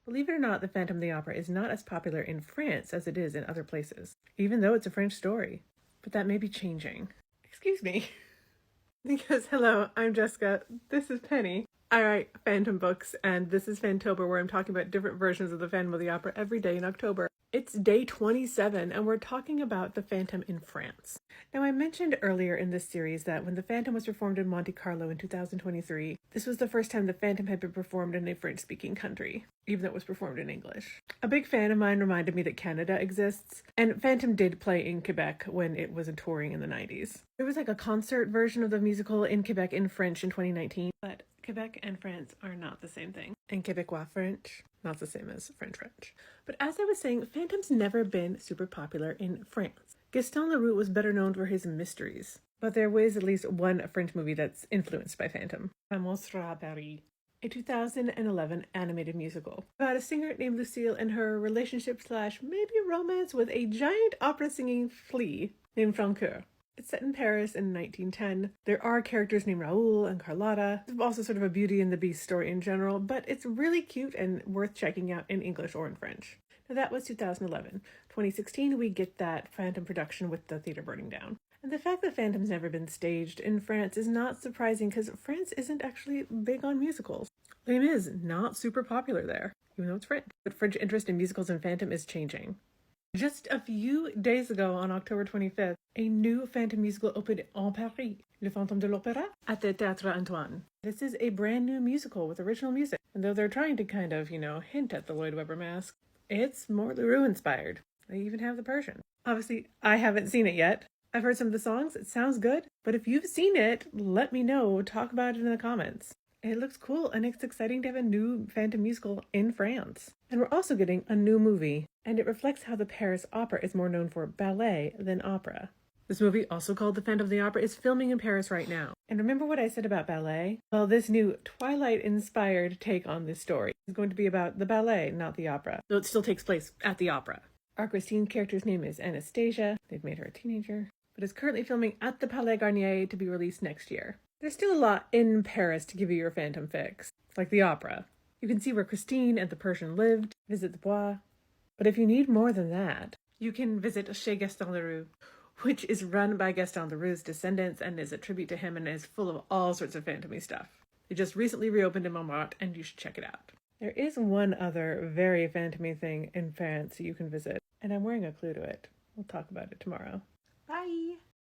Believe it or not, The Phantom of the Opera is not as popular in France as it is in other places, even though it's a French story. But that may be changing. Excuse me. Because, hello, I'm Jessica. This is Penny. I write Phantom books, and this is Fantober, where I'm talking about different versions of The Phantom of the Opera every day in October. It's day 27, and we're talking about The Phantom in France. Now, I mentioned earlier in this series that when The Phantom was performed in Monte Carlo in 2023, this was the first time The Phantom had been performed in a French-speaking country, even though it was performed in English. A big fan of mine reminded me that Canada exists, and Phantom did play in Quebec when it was touring in the 90s. There was like a concert version of the musical in Quebec in French in 2019, but Quebec and France are not the same thing. And Quebecois French, not the same as French French. But as I was saying, Phantom's never been super popular in France. Gaston Leroux was better known for his mysteries, but there is at least one French movie that's influenced by Phantom. Un monstre à Paris, a 2011 animated musical about a singer named Lucille and her relationship / maybe romance with a giant opera-singing flea named Francoeur. It's set in Paris in 1910. There are characters named Raoul and Carlotta. It's also sort of a Beauty and the Beast story in general, but it's really cute and worth checking out in English or in French. Now that was 2011. 2016, we get that Phantom production with the theater burning down. And the fact that Phantom's never been staged in France is not surprising because France isn't actually big on musicals. Les Mis is not super popular there, even though it's French. But French interest in musicals and Phantom is changing. Just a few days ago, on October 25th, a new Phantom musical opened en Paris, Le Fantôme de l'Opéra, at the Théâtre Antoine. This is a brand new musical with original music, and though they're trying to kind of, hint at the Lloyd Webber mask, it's more Leroux inspired. They even have the Persian. Obviously, I haven't seen it yet. I've heard some of the songs, it sounds good, but if you've seen it, let me know, talk about it in the comments. It looks cool, and it's exciting to have a new Phantom musical in France. And we're also getting a new movie, and it reflects how the Paris Opera is more known for ballet than opera. This movie, also called The Phantom of the Opera, is filming in Paris right now. And remember what I said about ballet? Well, this new Twilight-inspired take on this story is going to be about the ballet, not the opera, though it still takes place at the opera. Our Christine character's name is Anastasia. They've made her a teenager, but is currently filming at the Palais Garnier to be released next year. There's still a lot in Paris to give you your Phantom fix, like the opera. You can see where Christine and the Persian lived, visit the Bois. But if you need more than that, you can visit Chez Gaston Leroux, which is run by Gaston Leroux's descendants and is a tribute to him and is full of all sorts of Phantom-y stuff. They just recently reopened in Montmartre, and you should check it out. There is one other very Phantom-y thing in France you can visit, and I'm wearing a clue to it. We'll talk about it tomorrow. Bye!